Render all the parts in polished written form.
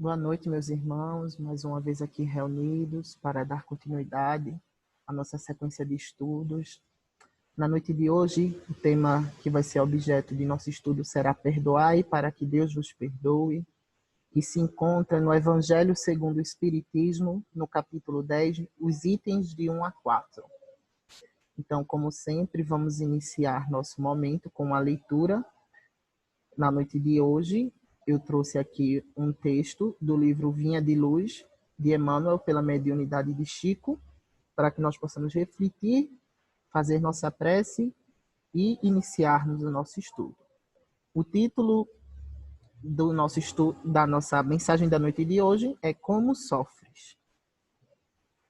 Boa noite, meus irmãos, mais uma vez aqui reunidos para dar continuidade à nossa sequência de estudos. Na noite de hoje, o tema que vai ser objeto de nosso estudo será Perdoai para que Deus vos perdoe, e se encontra no Evangelho segundo o Espiritismo, no capítulo 10, os itens de 1 a 4. Então, como sempre, vamos iniciar nosso momento com a leitura. Na noite de hoje, eu trouxe aqui um texto do livro Vinha de Luz, de Emmanuel, pela mediunidade de Chico, para que nós possamos refletir, fazer nossa prece e iniciarmos o nosso estudo. O título do nosso estudo, da nossa mensagem da noite de hoje é Como Sofres.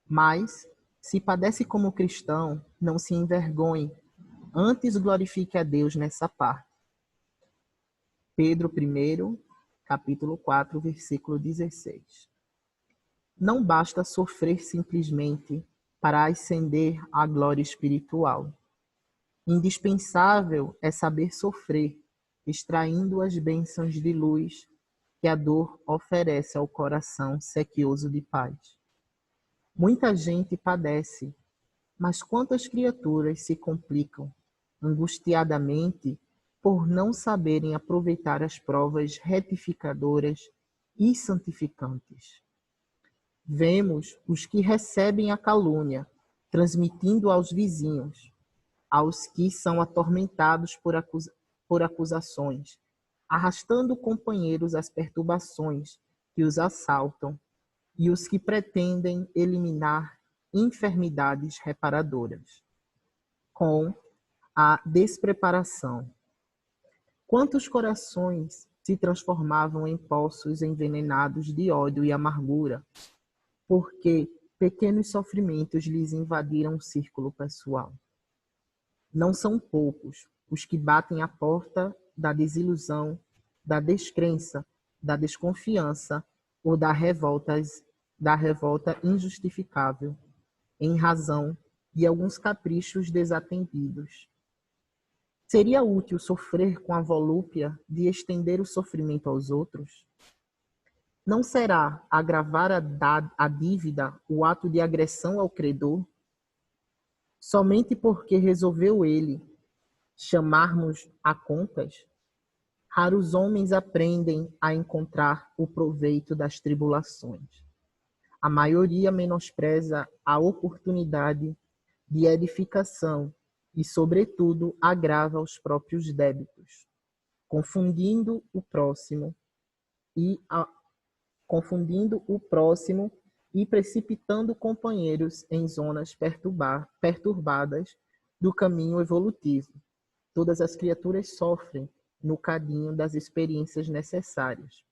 Mas, se padece como cristão, não se envergonhe, antes glorifique a Deus nessa parte. Pedro I, capítulo 4, versículo 16. Não basta sofrer simplesmente para ascender à glória espiritual. Indispensável é saber sofrer, extraindo as bênçãos de luz que a dor oferece ao coração sequioso de paz. Muita gente padece, mas quantas criaturas se complicam, angustiadamente, por não saberem aproveitar as provas retificadoras e santificantes. Vemos os que recebem a calúnia, transmitindo aos vizinhos, aos que são atormentados por acusações, arrastando companheiros às perturbações que os assaltam, e os que pretendem eliminar enfermidades reparadoras, com a despreparação. Quantos corações se transformavam em poços envenenados de ódio e amargura, porque pequenos sofrimentos lhes invadiram o círculo pessoal. Não são poucos os que batem à porta da desilusão, da descrença, da desconfiança ou da revolta injustificável, em razão de alguns caprichos desatendidos. Seria útil sofrer com a volúpia de estender o sofrimento aos outros? Não será agravar a dívida o ato de agressão ao credor? Somente porque resolveu ele chamar-nos a contas? Raros homens aprendem a encontrar o proveito das tribulações. A maioria menospreza a oportunidade de edificação e, sobretudo, agrava os próprios débitos, confundindo o próximo e precipitando companheiros em zonas perturbadas do caminho evolutivo. Todas as criaturas sofrem no cadinho das experiências necessárias,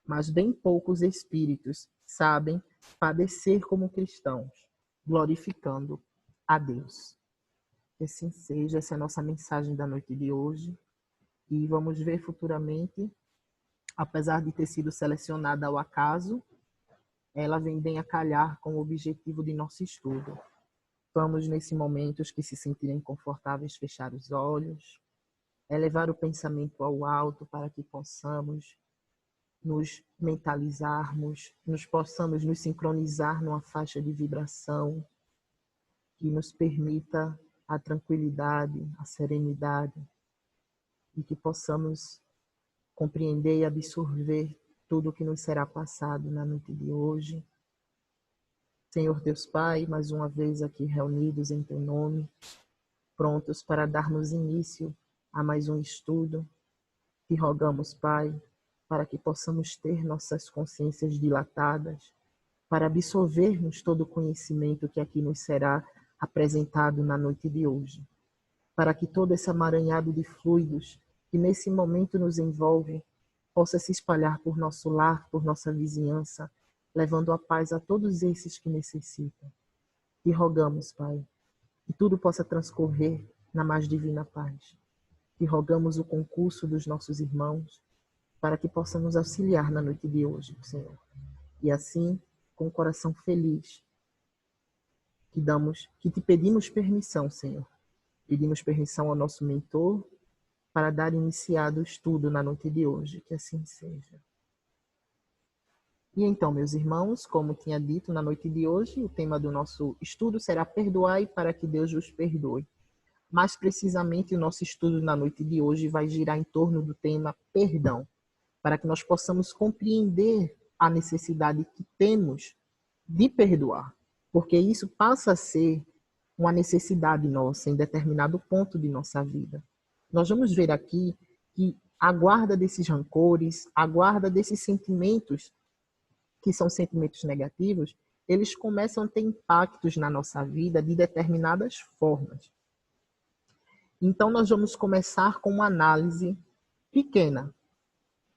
mas bem poucos espíritos sabem padecer como cristãos, glorificando a Deus. Que assim seja, essa é a nossa mensagem da noite de hoje. E vamos ver futuramente, apesar de ter sido selecionada ao acaso, ela vem bem a calhar com o objetivo de nosso estudo. Vamos, nesse momento, os que se sentirem confortáveis, fechar os olhos, elevar o pensamento ao alto para que possamos nos mentalizarmos, possamos nos sincronizar numa faixa de vibração que nos permita a tranquilidade, a serenidade, e que possamos compreender e absorver tudo o que nos será passado na noite de hoje. Senhor Deus Pai, mais uma vez aqui reunidos em Teu nome, prontos para darmos início a mais um estudo, te rogamos, Pai, para que possamos ter nossas consciências dilatadas, para absorvermos todo o conhecimento que aqui nos será apresentado na noite de hoje, para que todo esse amaranhado de fluidos que nesse momento nos envolve possa se espalhar por nosso lar, por nossa vizinhança, levando a paz a todos esses que necessitam. E rogamos, Pai, que tudo possa transcorrer na mais divina paz. E rogamos o concurso dos nossos irmãos para que possam nos auxiliar na noite de hoje, Senhor. E assim, com o coração feliz, que te pedimos permissão, Senhor. Pedimos permissão ao nosso mentor para dar iniciado o estudo na noite de hoje. Que assim seja. E então, meus irmãos, como tinha dito na noite de hoje, o tema do nosso estudo será Perdoai para que Deus vos perdoe. Mais precisamente, o nosso estudo na noite de hoje vai girar em torno do tema perdão, para que nós possamos compreender a necessidade que temos de perdoar, porque isso passa a ser uma necessidade nossa em determinado ponto de nossa vida. Nós vamos ver aqui que a guarda desses rancores, a guarda desses sentimentos, que são sentimentos negativos, eles começam a ter impactos na nossa vida de determinadas formas. Então, nós vamos começar com uma análise pequena,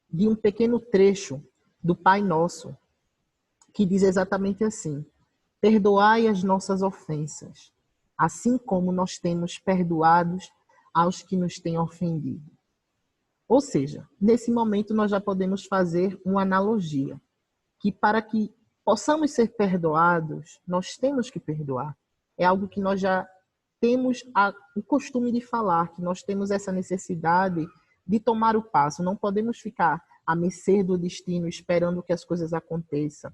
de um pequeno trecho do Pai Nosso, que diz exatamente assim: perdoai as nossas ofensas, assim como nós temos perdoados aos que nos têm ofendido. Ou seja, nesse momento nós já podemos fazer uma analogia, que para que possamos ser perdoados, nós temos que perdoar. É algo que nós já temos o costume de falar, que nós temos essa necessidade de tomar o passo. Não podemos ficar à mercê do destino esperando que as coisas aconteçam,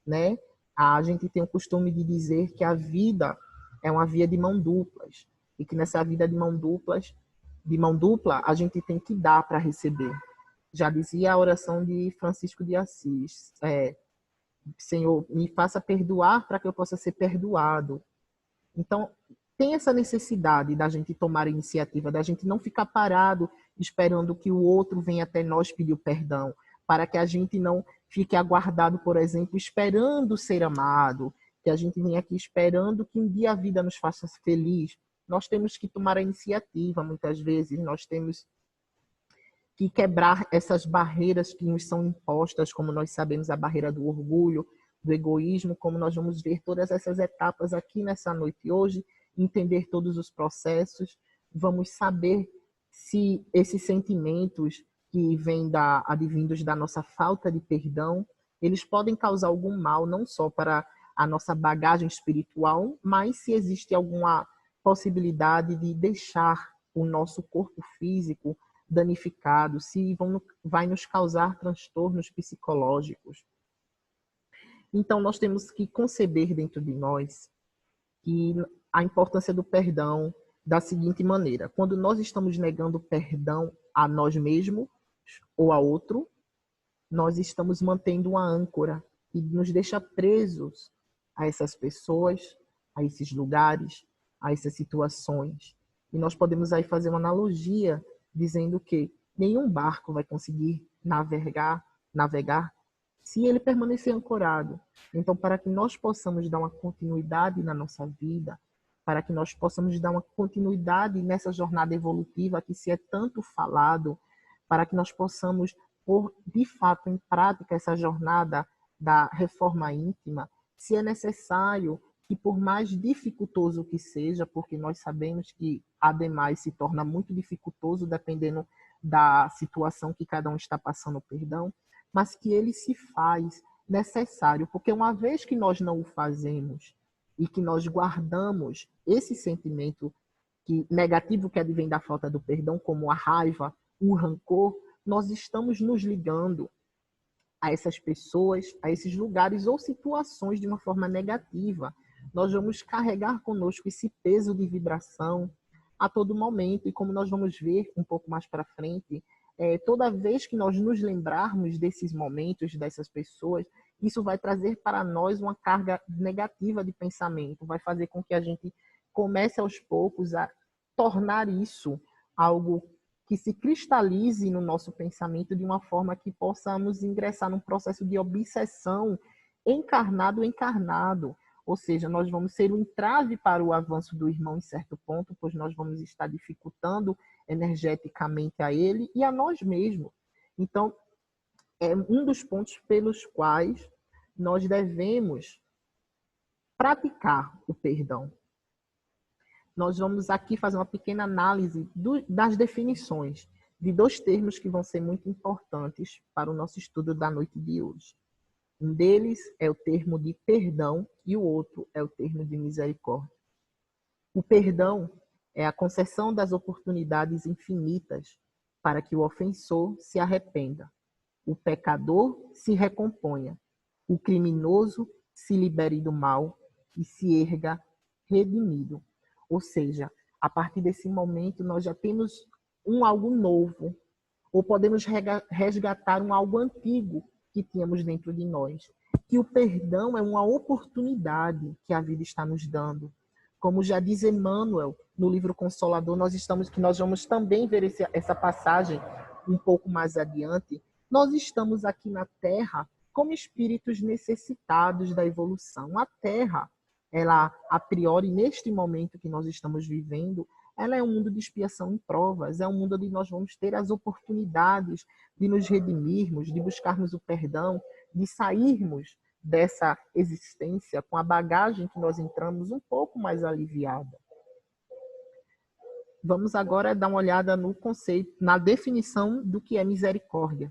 né? A gente tem o costume de dizer que a vida é uma via de mão duplas e que nessa vida de mão dupla, a gente tem que dar para receber. Já dizia a oração de Francisco de Assis, Senhor, me faça perdoar para que eu possa ser perdoado. Então, tem essa necessidade da gente tomar a iniciativa, da gente não ficar parado esperando que o outro venha até nós pedir o perdão, para que a gente não fique aguardado, por exemplo, esperando ser amado, que a gente venha aqui esperando que um dia a vida nos faça feliz. Nós temos que tomar a iniciativa, muitas vezes, nós temos que quebrar essas barreiras que nos são impostas, como nós sabemos, a barreira do orgulho, do egoísmo, como nós vamos ver todas essas etapas aqui nessa noite hoje, entender todos os processos, vamos saber se esses sentimentos que vêm advindos da nossa falta de perdão, eles podem causar algum mal, não só para a nossa bagagem espiritual, mas se existe alguma possibilidade de deixar o nosso corpo físico danificado, se vai nos causar transtornos psicológicos. Então, nós temos que conceber dentro de nós que a importância do perdão da seguinte maneira: quando nós estamos negando perdão a nós mesmos ou a outro, nós estamos mantendo uma âncora que nos deixa presos a essas pessoas, a esses lugares, a essas situações. E nós podemos aí fazer uma analogia dizendo que nenhum barco vai conseguir navegar se ele permanecer ancorado. Então, para que nós possamos dar uma continuidade na nossa vida, para que nós possamos dar uma continuidade nessa jornada evolutiva que se é tanto falado, para que nós possamos pôr de fato em prática essa jornada da reforma íntima, se é necessário que, por mais dificultoso que seja, porque nós sabemos que, ademais, se torna muito dificultoso dependendo da situação que cada um está passando, perdão, mas que ele se faz necessário, porque uma vez que nós não o fazemos e que nós guardamos esse sentimento negativo que advém da falta do perdão, como a raiva, o rancor, nós estamos nos ligando a essas pessoas, a esses lugares ou situações de uma forma negativa. Nós vamos carregar conosco esse peso de vibração a todo momento. E como nós vamos ver um pouco mais para frente, toda vez que nós nos lembrarmos desses momentos, dessas pessoas, isso vai trazer para nós uma carga negativa de pensamento, vai fazer com que a gente comece aos poucos a tornar isso algo que se cristalize no nosso pensamento de uma forma que possamos ingressar num processo de obsessão encarnado. Ou seja, nós vamos ser um entrave para o avanço do irmão em certo ponto, pois nós vamos estar dificultando energeticamente a ele e a nós mesmos. Então, é um dos pontos pelos quais nós devemos praticar o perdão. Nós vamos aqui fazer uma pequena análise das definições de dois termos que vão ser muito importantes para o nosso estudo da noite de hoje. Um deles é o termo de perdão e o outro é o termo de misericórdia. O perdão é a concessão das oportunidades infinitas para que o ofensor se arrependa, o pecador se recomponha o criminoso se libere do mal e se erga redimido. Ou seja, a partir desse momento nós já temos algo novo, ou podemos resgatar algo antigo que tínhamos dentro de nós. Que o perdão é uma oportunidade que a vida está nos dando. Como já diz Emmanuel no livro Consolador, nós vamos também ver essa passagem um pouco mais adiante. Nós estamos aqui na Terra como espíritos necessitados da evolução. A Terra, ela, a priori, neste momento que nós estamos vivendo, ela é um mundo de expiação em provas, é um mundo onde nós vamos ter as oportunidades de nos redimirmos, de buscarmos o perdão, de sairmos dessa existência com a bagagem que nós entramos um pouco mais aliviada. Vamos agora dar uma olhada no conceito, na definição do que é misericórdia.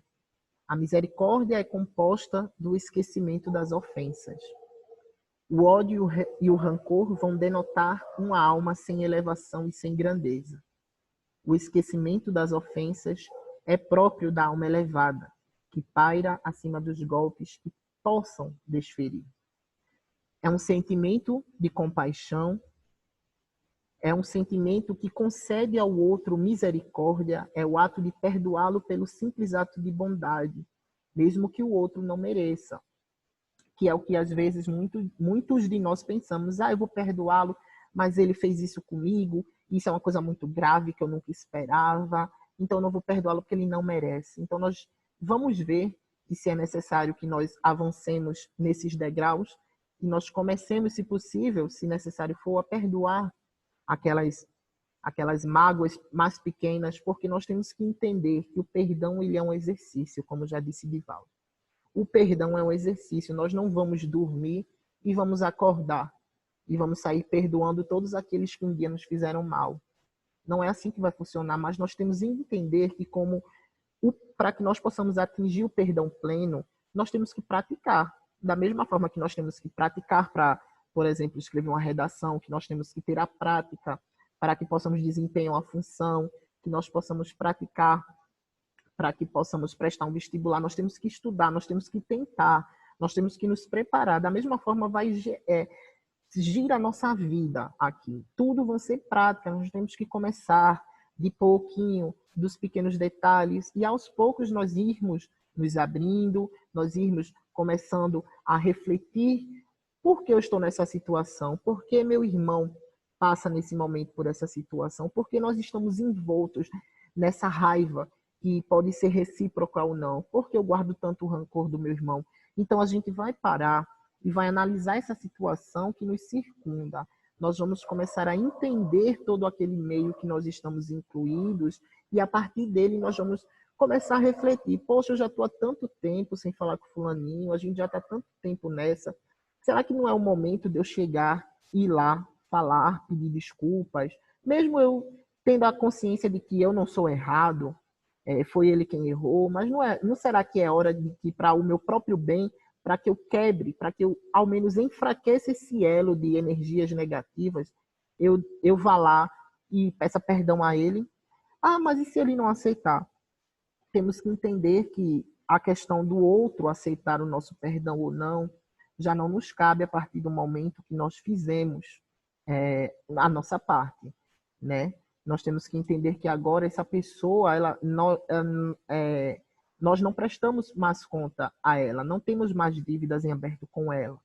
A misericórdia é composta do esquecimento das ofensas. O ódio e o rancor vão denotar uma alma sem elevação e sem grandeza. O esquecimento das ofensas é próprio da alma elevada, que paira acima dos golpes que possam desferir. É um sentimento de compaixão, é um sentimento que concede ao outro misericórdia, é o ato de perdoá-lo pelo simples ato de bondade, mesmo que o outro não mereça. Que é o que às vezes muitos de nós pensamos, eu vou perdoá-lo, mas ele fez isso comigo, isso é uma coisa muito grave que eu nunca esperava, então eu não vou perdoá-lo porque ele não merece. Então nós vamos ver que se é necessário que nós avancemos nesses degraus, que nós comecemos, se possível, se necessário for, a perdoar aquelas mágoas mais pequenas, porque nós temos que entender que o perdão ele é um exercício, como já disse Divaldo. O perdão é um exercício. Nós não vamos dormir e vamos acordar e vamos sair perdoando todos aqueles que um dia nos fizeram mal. Não é assim que vai funcionar, mas nós temos que entender que para que nós possamos atingir o perdão pleno, nós temos que praticar. Da mesma forma que nós temos que praticar para, por exemplo, escrever uma redação, que nós temos que ter a prática para que possamos desempenhar uma função, que nós possamos praticar para que possamos prestar um vestibular, nós temos que estudar, nós temos que tentar, nós temos que nos preparar. Da mesma forma, gira a nossa vida aqui. Tudo vai ser prática, nós temos que começar de pouquinho, dos pequenos detalhes, e aos poucos nós irmos nos abrindo, nós irmos começando a refletir por que eu estou nessa situação, por que meu irmão passa nesse momento por essa situação, por que nós estamos envoltos nessa raiva, que pode ser recíproca ou não, porque eu guardo tanto rancor do meu irmão. Então a gente vai parar e vai analisar essa situação que nos circunda. Nós vamos começar a entender todo aquele meio que nós estamos incluídos e a partir dele nós vamos começar a refletir. Poxa, eu já estou há tanto tempo sem falar com fulaninho, a gente já está há tanto tempo nessa. Será que não é o momento de eu chegar, ir lá, falar, pedir desculpas? Mesmo eu tendo a consciência de que eu não sou errado, foi ele quem errou, mas não será que é hora de que, para o meu próprio bem, para que eu quebre, para que eu, ao menos, enfraqueça esse elo de energias negativas, eu vá lá e peça perdão a ele? Mas e se ele não aceitar? Temos que entender que a questão do outro aceitar o nosso perdão ou não, já não nos cabe a partir do momento que nós fizemos a nossa parte, né? Nós temos que entender que agora essa pessoa, nós não prestamos mais conta a ela, não temos mais dívidas em aberto com ela.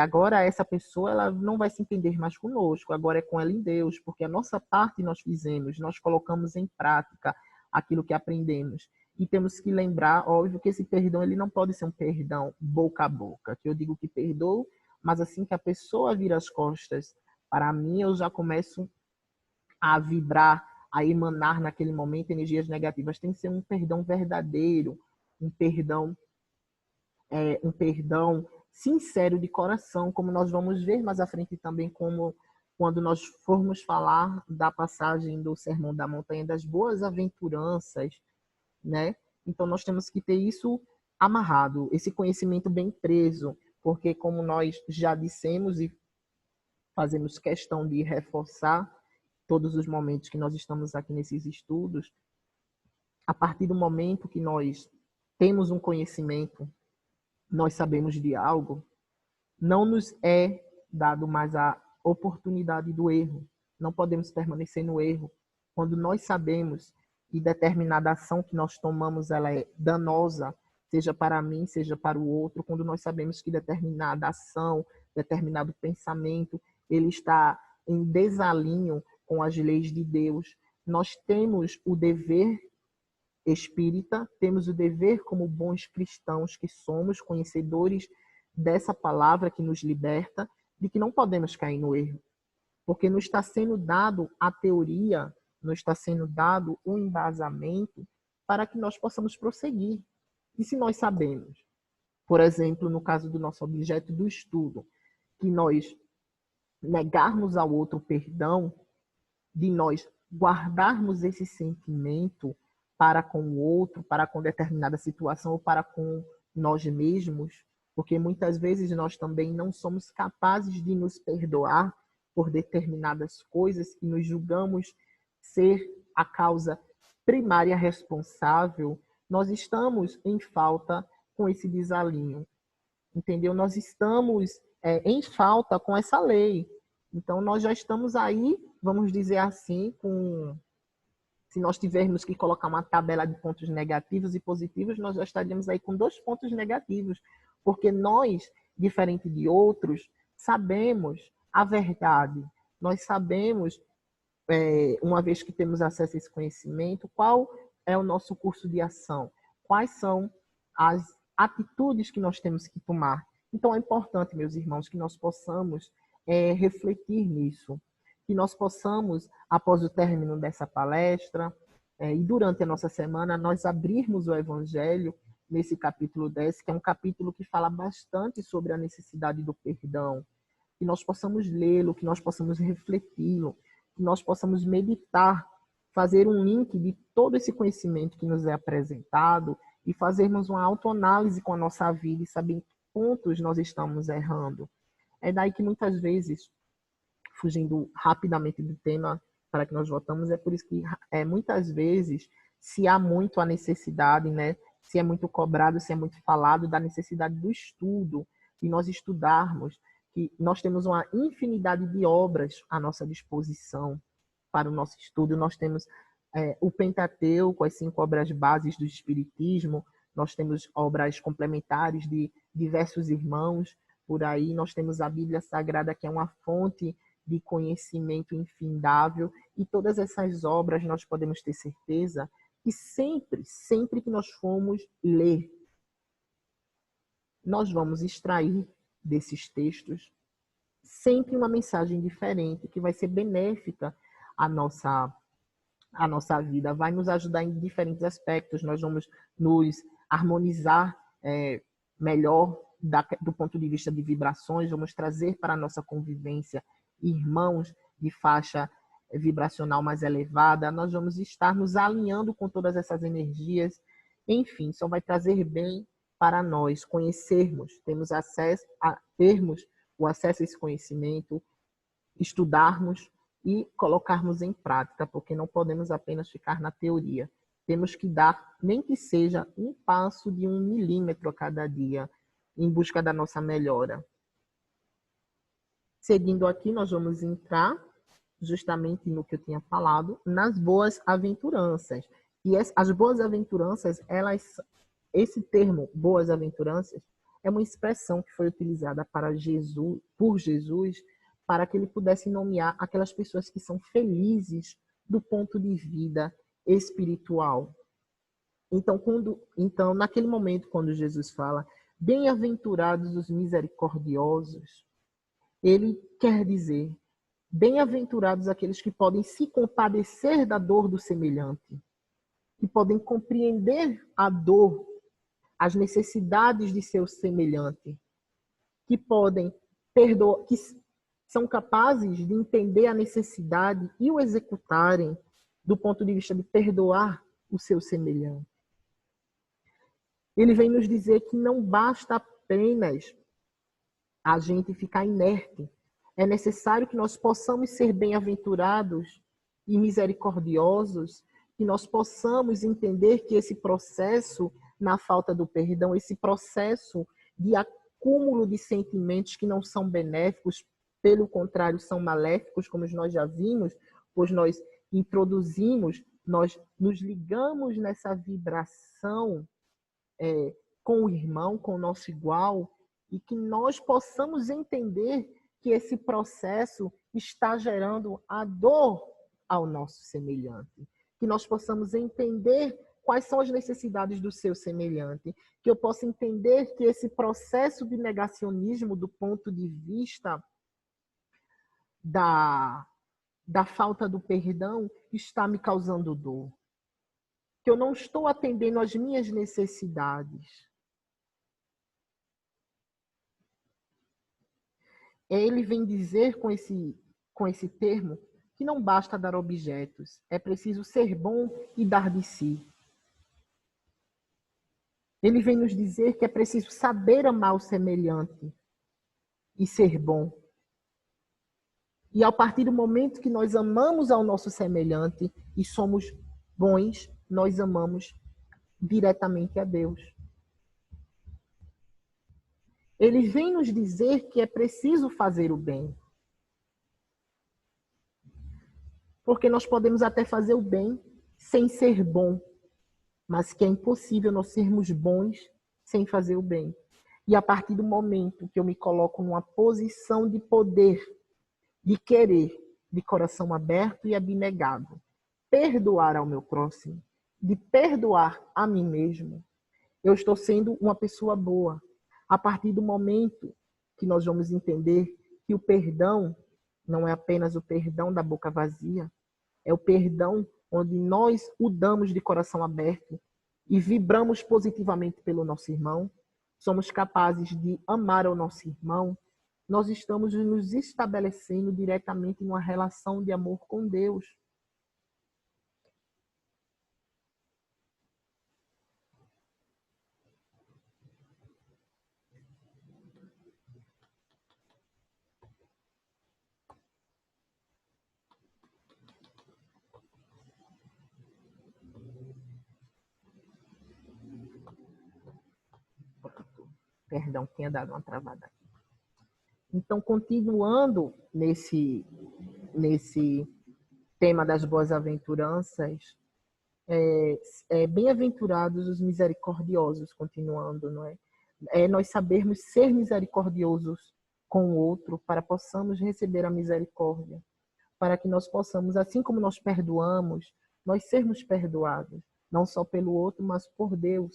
Agora essa pessoa ela não vai se entender mais conosco, agora é com ela em Deus, porque a nossa parte nós fizemos, nós colocamos em prática aquilo que aprendemos. E temos que lembrar, óbvio, que esse perdão ele não pode ser um perdão boca a boca, que eu digo que perdoo, mas assim que a pessoa vira as costas para mim, eu já começo a vibrar, a emanar naquele momento energias negativas. Tem que ser um perdão verdadeiro, um perdão sincero de coração, como nós vamos ver mais à frente também, como quando nós formos falar da passagem do Sermão da Montanha das Boas-aventuranças, né? Então nós temos que ter isso amarrado, esse conhecimento bem preso, porque como nós já dissemos e fazemos questão de reforçar todos os momentos que nós estamos aqui nesses estudos, a partir do momento que nós temos um conhecimento nós sabemos de algo, não nos é dado mais a oportunidade do erro. Não podemos permanecer no erro. Quando nós sabemos que determinada ação que nós tomamos ela é danosa, seja para mim, seja para o outro, quando nós sabemos que determinada ação, determinado pensamento, ele está em desalinho com as leis de Deus, nós temos o dever espírita, temos o dever como bons cristãos que somos, conhecedores dessa palavra que nos liberta, de que não podemos cair no erro, porque não está sendo dado a teoria, não está sendo dado o embasamento para que nós possamos prosseguir. E se nós sabemos, por exemplo, no caso do nosso objeto do estudo, que nós negarmos ao outro perdão, de nós guardarmos esse sentimento para com o outro, para com determinada situação ou para com nós mesmos, porque muitas vezes nós também não somos capazes de nos perdoar por determinadas coisas que nos julgamos ser a causa primária responsável, nós estamos em falta com esse desalinho, entendeu? Nós estamos em falta com essa lei. Então, nós já estamos aí, vamos dizer assim, se nós tivermos que colocar uma tabela de pontos negativos e positivos, nós já estaríamos aí com 2 pontos negativos, porque nós, diferente de outros, sabemos a verdade. Nós sabemos, uma vez que temos acesso a esse conhecimento, qual é o nosso curso de ação, quais são as atitudes que nós temos que tomar. Então, é importante, meus irmãos, que nós possamos refletir nisso, que nós possamos, após o término dessa palestra, e durante a nossa semana, nós abrirmos o Evangelho nesse capítulo 10, que é um capítulo que fala bastante sobre a necessidade do perdão, que nós possamos lê-lo, que nós possamos refleti-lo, que nós possamos meditar, fazer um link de todo esse conhecimento que nos é apresentado e fazermos uma autoanálise com a nossa vida e saber em que pontos nós estamos errando. É daí que muitas vezes, fugindo rapidamente do tema para que nós voltamos, é por isso que muitas vezes se há muito a necessidade, né, se é muito cobrado, se é muito falado da necessidade do estudo, de nós estudarmos, que nós temos uma infinidade de obras à nossa disposição para o nosso estudo. Nós temos o Pentateuco, as 5 obras bases do Espiritismo, nós temos obras complementares de diversos irmãos, por aí nós temos a Bíblia Sagrada, que é uma fonte de conhecimento infindável, e todas essas obras nós podemos ter certeza que sempre que nós formos ler, nós vamos extrair desses textos sempre uma mensagem diferente, que vai ser benéfica à nossa vida, vai nos ajudar em diferentes aspectos, nós vamos nos harmonizar melhor do ponto de vista de vibrações, vamos trazer para a nossa convivência irmãos de faixa vibracional mais elevada, nós vamos estar nos alinhando com todas essas energias, enfim, só vai trazer bem para nós conhecermos, termos o acesso a esse conhecimento, estudarmos e colocarmos em prática, porque não podemos apenas ficar na teoria. Temos que dar, nem que seja um passo de 1 milímetro a cada dia, em busca da nossa melhora. Seguindo aqui, nós vamos entrar justamente no que eu tinha falado, nas boas-aventuranças. E as boas-aventuranças, esse termo boas-aventuranças é uma expressão que foi utilizada por Jesus, para que ele pudesse nomear aquelas pessoas que são felizes do ponto de vida espiritual. Então, naquele momento, quando Jesus fala, bem-aventurados os misericordiosos, ele quer dizer, bem-aventurados aqueles que podem se compadecer da dor do semelhante, que podem compreender a dor, as necessidades de seu semelhante, que podem perdoar, que são capazes de entender a necessidade e o executarem do ponto de vista de perdoar o seu semelhante. Ele vem nos dizer que não basta apenas a gente ficar inerte. É necessário que nós possamos ser bem-aventurados e misericordiosos, que nós possamos entender que esse processo, na falta do perdão, esse processo de acúmulo de sentimentos que não são benéficos, pelo contrário, são maléficos, como nós já vimos, pois nós introduzimos, nós nos ligamos nessa vibração com o irmão, com o nosso igual, e que nós possamos entender que esse processo está gerando a dor ao nosso semelhante. Que nós possamos entender quais são as necessidades do seu semelhante. Que eu possa entender que esse processo de negacionismo do ponto de vista da falta do perdão está me causando dor. Que eu não estou atendendo às minhas necessidades. Ele vem dizer com esse termo que não basta dar objetos, é preciso ser bom e dar de si. Ele vem nos dizer que é preciso saber amar o semelhante e ser bom. E a partir do momento que nós amamos ao nosso semelhante e somos bons, nós amamos diretamente a Deus. Ele vem nos dizer que é preciso fazer o bem. Porque nós podemos até fazer o bem sem ser bom, mas que é impossível nós sermos bons sem fazer o bem. E a partir do momento que eu me coloco numa posição de poder, de querer, de coração aberto e abnegado, perdoar ao meu próximo, de perdoar a mim mesmo, eu estou sendo uma pessoa boa. A partir do momento que nós vamos entender que o perdão não é apenas o perdão da boca vazia, é o perdão onde nós o damos de coração aberto e vibramos positivamente pelo nosso irmão, somos capazes de amar o nosso irmão, nós estamos nos estabelecendo diretamente numa relação de amor com Deus. Perdão, tinha dado uma travada aqui. Então, continuando nesse tema das boas-aventuranças, bem-aventurados os misericordiosos, continuando, não é? Nós sabermos ser misericordiosos com o outro para possamos receber a misericórdia, para que nós possamos, assim como nós perdoamos, nós sermos perdoados, não só pelo outro, mas por Deus.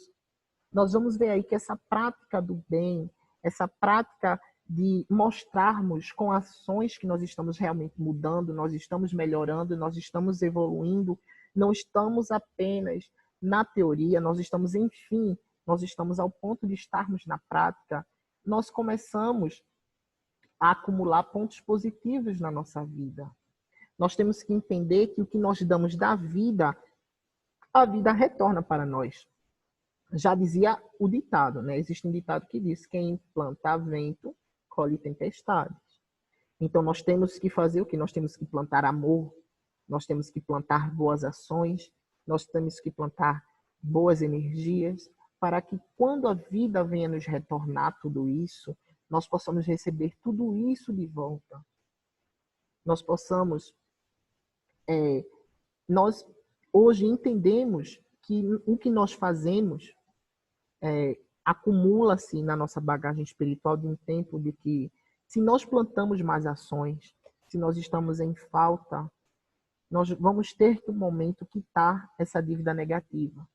Nós vamos ver aí que essa prática do bem, essa prática de mostrarmos com ações que nós estamos realmente mudando, nós estamos melhorando, nós estamos evoluindo, não estamos apenas na teoria, nós estamos, enfim, nós estamos ao ponto de estarmos na prática, nós começamos a acumular pontos positivos na nossa vida. Nós temos que entender que o que nós damos da vida, a vida retorna para nós. Já dizia o ditado, né? Existe um ditado que diz: quem planta vento, colhe tempestades. Então, nós temos que fazer o que? Nós temos que plantar amor, nós temos que plantar boas ações, nós temos que plantar boas energias, para que quando a vida venha nos retornar tudo isso, nós possamos receber tudo isso de volta. Nós possamos... nós hoje entendemos que o que nós fazemos acumula-se na nossa bagagem espiritual de um tempo de que, se nós plantamos mais ações, se nós estamos em falta, nós vamos ter que um momento quitar essa dívida negativa.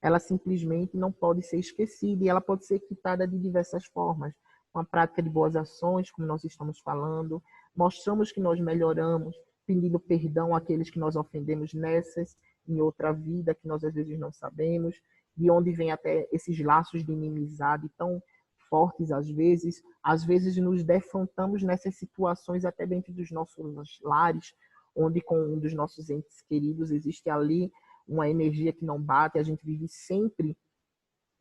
Ela simplesmente não pode ser esquecida e ela pode ser quitada de diversas formas. Uma prática de boas ações, como nós estamos falando, mostramos que nós melhoramos, pedindo perdão àqueles que nós ofendemos nessas, em outra vida, que nós às vezes não sabemos, de onde vem até esses laços de inimizade tão fortes às vezes nos defrontamos nessas situações até dentro dos nossos lares, onde com um dos nossos entes queridos existe ali uma energia que não bate, a gente vive sempre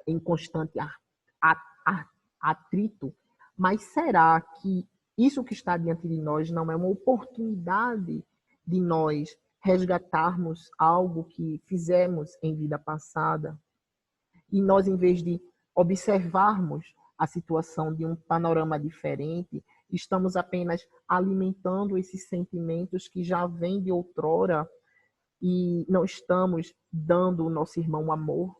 em constante atrito. Mas será que isso que está diante de nós não é uma oportunidade de nós resgatarmos algo que fizemos em vida passada? E nós, em vez de observarmos a situação de um panorama diferente, estamos apenas alimentando esses sentimentos que já vêm de outrora e não estamos dando ao nosso irmão amor.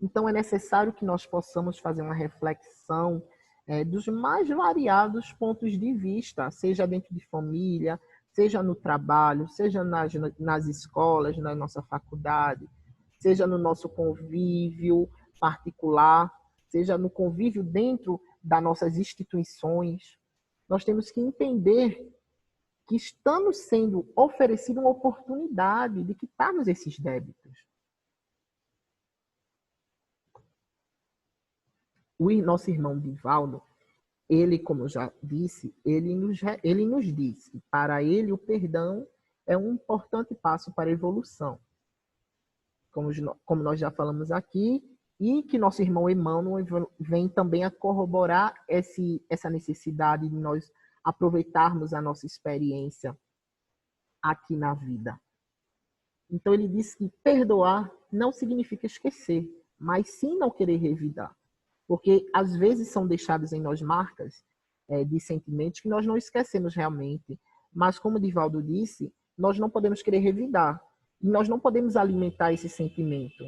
Então, é necessário que nós possamos fazer uma reflexão dos mais variados pontos de vista, seja dentro de família, seja no trabalho, seja nas escolas, na nossa faculdade, seja no nosso convívio particular, seja no convívio dentro das nossas instituições. Nós temos que entender que estamos sendo oferecida uma oportunidade de quitarmos esses débitos. O nosso irmão Divaldo, ele, como eu já disse, ele nos diz que para ele o perdão é um importante passo para a evolução. Como nós já falamos aqui, e que nosso irmão Emmanuel vem também a corroborar essa necessidade de nós aproveitarmos a nossa experiência aqui na vida. Então ele diz que perdoar não significa esquecer, mas sim não querer revidar. Porque às vezes são deixadas em nós marcas de sentimentos que nós não esquecemos realmente. Mas como o Divaldo disse, nós não podemos querer revidar. E nós não podemos alimentar esse sentimento.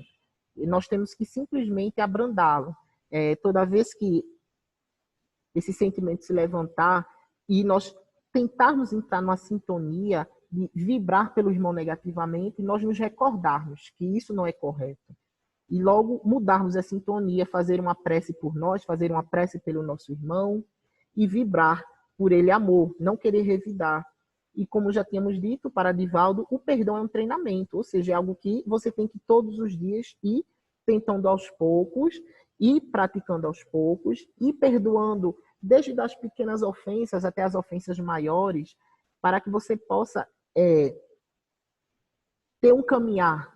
E nós temos que simplesmente abrandá-lo. Toda vez que esse sentimento se levantar e nós tentarmos entrar numa sintonia de vibrar pelo irmão negativamente, nós nos recordarmos que isso não é correto. E logo mudarmos a sintonia, fazer uma prece por nós, fazer uma prece pelo nosso irmão e vibrar por ele amor, não querer revidar. E como já tínhamos dito para Divaldo, o perdão é um treinamento, ou seja, é algo que você tem que todos os dias ir tentando aos poucos, ir praticando aos poucos, ir perdoando desde as pequenas ofensas até as ofensas maiores, para que você possa ter um caminhar,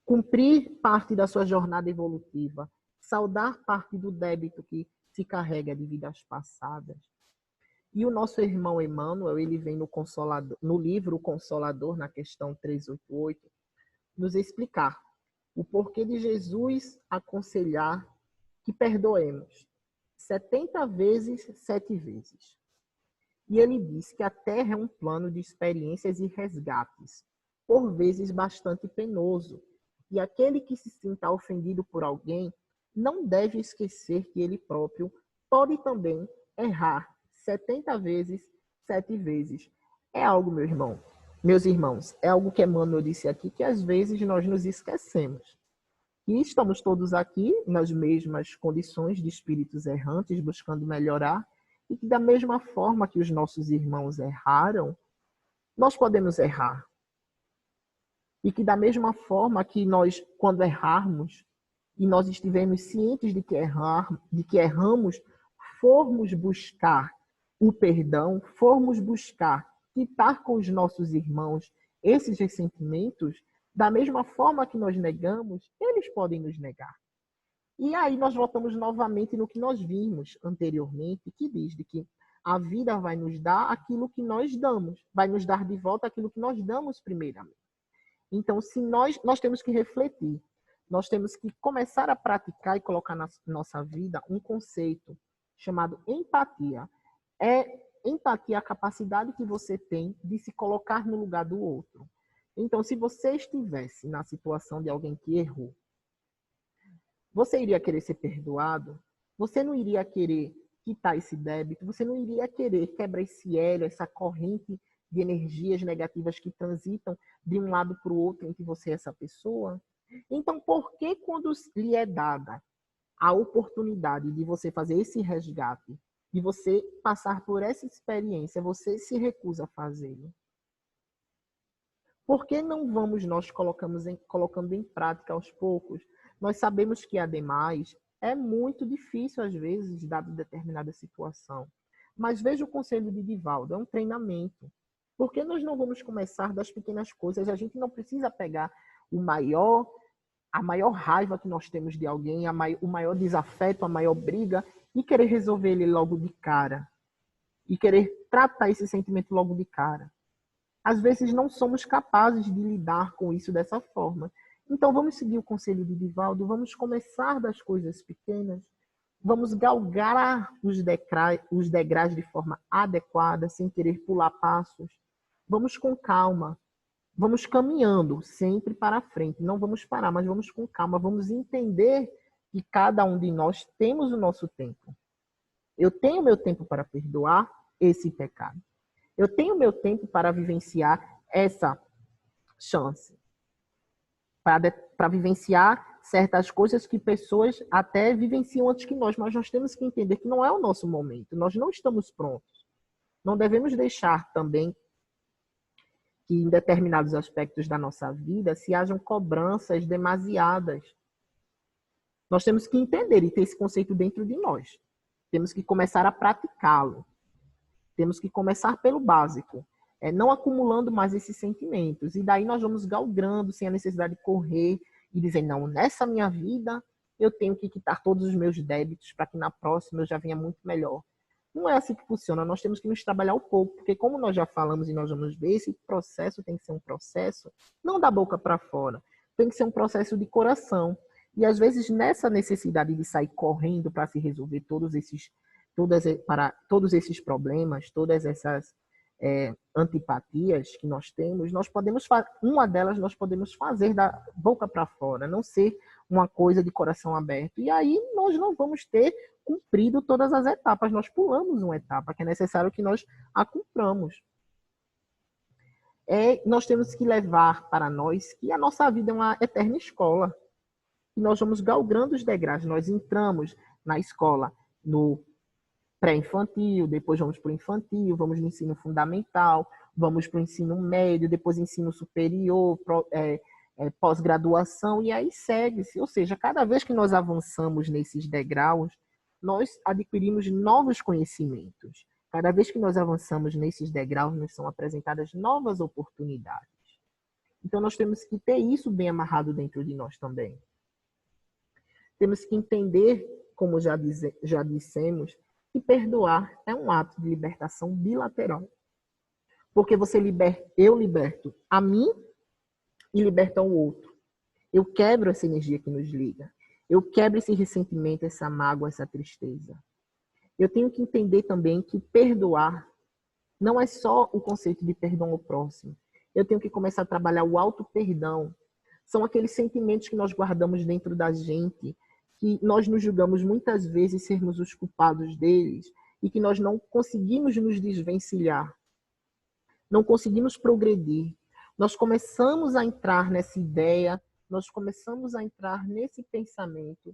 cumprir parte da sua jornada evolutiva, saldar parte do débito que se carrega de vidas passadas. E o nosso irmão Emmanuel, ele vem no livro O Consolador, na questão 388, nos explicar o porquê de Jesus aconselhar que perdoemos 70 vezes, 7 vezes. E ele diz que a Terra é um plano de experiências e resgates, por vezes bastante penoso, e aquele que se sinta ofendido por alguém não deve esquecer que ele próprio pode também errar 70 vezes, 7 vezes. É algo, meus irmãos, é algo que Emmanuel disse aqui, que às vezes nós nos esquecemos. E estamos todos aqui nas mesmas condições de espíritos errantes, buscando melhorar, e que da mesma forma que os nossos irmãos erraram, nós podemos errar. E que da mesma forma que nós, quando errarmos, e nós estivermos cientes de que erramos, formos buscar o perdão, formos buscar quitar com os nossos irmãos esses ressentimentos, da mesma forma que nós negamos, eles podem nos negar. E aí nós voltamos novamente no que nós vimos anteriormente, que diz de que a vida vai nos dar aquilo que nós damos, vai nos dar de volta aquilo que nós damos primeiramente. Então, se nós temos que refletir, nós temos que começar a praticar e colocar na nossa vida um conceito chamado empatia. Empatia a capacidade que você tem de se colocar no lugar do outro. Então, se você estivesse na situação de alguém que errou, você iria querer ser perdoado? Você não iria querer quitar esse débito? Você não iria querer quebrar esse elo, essa corrente de energias negativas que transitam de um lado para o outro entre você e essa pessoa? Então, por que quando lhe é dada a oportunidade de você fazer esse resgate, de você passar por essa experiência, você se recusa a fazê-lo? Por que não vamos nós colocando em prática aos poucos? Nós sabemos que, ademais, é muito difícil, às vezes, dada determinada situação. Mas veja o conselho de Divaldo, é um treinamento. Por que nós não vamos começar das pequenas coisas? A gente não precisa pegar a maior raiva que nós temos de alguém, o maior desafeto, a maior briga, e querer resolver ele logo de cara. E querer tratar esse sentimento logo de cara. Às vezes não somos capazes de lidar com isso dessa forma. Então vamos seguir o conselho de Divaldo, vamos começar das coisas pequenas, Vamos galgar os degraus de forma adequada, sem querer pular passos. Vamos com calma. Vamos caminhando sempre para frente. Não vamos parar, mas vamos com calma. Vamos entender que cada um de nós temos o nosso tempo. Eu tenho meu tempo para perdoar esse pecado. Eu tenho meu tempo para vivenciar essa chance. Para vivenciar certas coisas que pessoas até vivenciam antes que nós. Mas nós temos que entender que não é o nosso momento. Nós não estamos prontos. Não devemos deixar também que em determinados aspectos da nossa vida se hajam cobranças demasiadas. Nós temos que entender e ter esse conceito dentro de nós. Temos que começar a praticá-lo. Temos que começar pelo básico, não acumulando mais esses sentimentos. E daí nós vamos galgando sem a necessidade de correr e dizer, não, nessa minha vida eu tenho que quitar todos os meus débitos para que na próxima eu já venha muito melhor. Não é assim que funciona, nós temos que nos trabalhar um pouco, porque como nós já falamos e nós vamos ver, esse processo tem que ser um processo não da boca para fora, tem que ser um processo de coração. E às vezes nessa necessidade de sair correndo para se resolver todos esses problemas, todas essas antipatias que nós temos, uma delas nós podemos fazer da boca para fora, não ser uma coisa de coração aberto. E aí nós não vamos ter cumprido todas as etapas, nós pulamos uma etapa que é necessário que nós a cumpramos. Nós temos que levar para nós que a nossa vida é uma eterna escola. E nós vamos galgando os degraus. Nós entramos na escola no pré-infantil, depois vamos para o infantil, vamos no ensino fundamental, vamos para o ensino médio, depois ensino superior, pós-graduação, e aí segue-se. Ou seja, cada vez que nós avançamos nesses degraus, nós adquirimos novos conhecimentos. Cada vez que nós avançamos nesses degraus, nos são apresentadas novas oportunidades. Então, nós temos que ter isso bem amarrado dentro de nós também. Temos que entender, como já dissemos, que perdoar é um ato de libertação bilateral. Porque eu liberto a mim e liberto ao outro. Eu quebro essa energia que nos liga. Eu quebro esse ressentimento, essa mágoa, essa tristeza. Eu tenho que entender também que perdoar não é só o conceito de perdão ao próximo. Eu tenho que começar a trabalhar o auto-perdão. São aqueles sentimentos que nós guardamos dentro da gente, que nós nos julgamos muitas vezes sermos os culpados deles e que nós não conseguimos nos desvencilhar, não conseguimos progredir. Nós começamos a entrar nessa ideia, nós começamos a entrar nesse pensamento,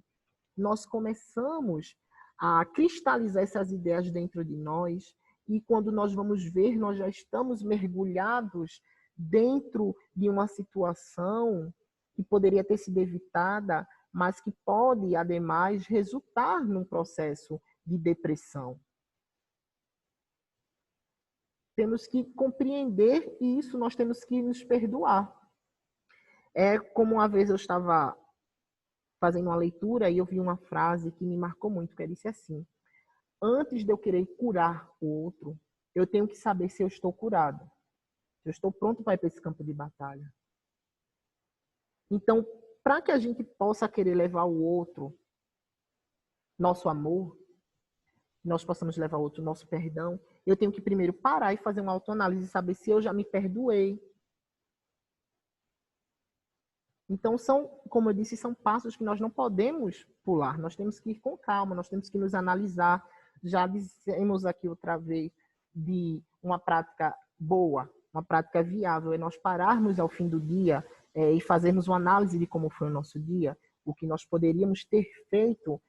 nós começamos a cristalizar essas ideias dentro de nós e quando nós vamos ver, nós já estamos mergulhados dentro de uma situação que poderia ter sido evitada, mas que pode, ademais, resultar num processo de depressão. Temos que compreender isso, nós temos que nos perdoar. É como uma vez eu estava fazendo uma leitura e eu vi uma frase que me marcou muito, que disse assim: antes de eu querer curar o outro, eu tenho que saber se eu estou curado, se eu estou pronto para ir para esse campo de batalha. Então, para que a gente possa querer levar o outro nosso amor, nós possamos levar o outro nosso perdão, eu tenho que primeiro parar e fazer uma autoanálise e saber se eu já me perdoei. Então, como eu disse, são passos que nós não podemos pular. Nós temos que ir com calma, nós temos que nos analisar. Já dissemos aqui outra vez de uma prática boa, uma prática viável, é nós pararmos ao fim do dia e fazermos uma análise de como foi o nosso dia, o que nós poderíamos ter feito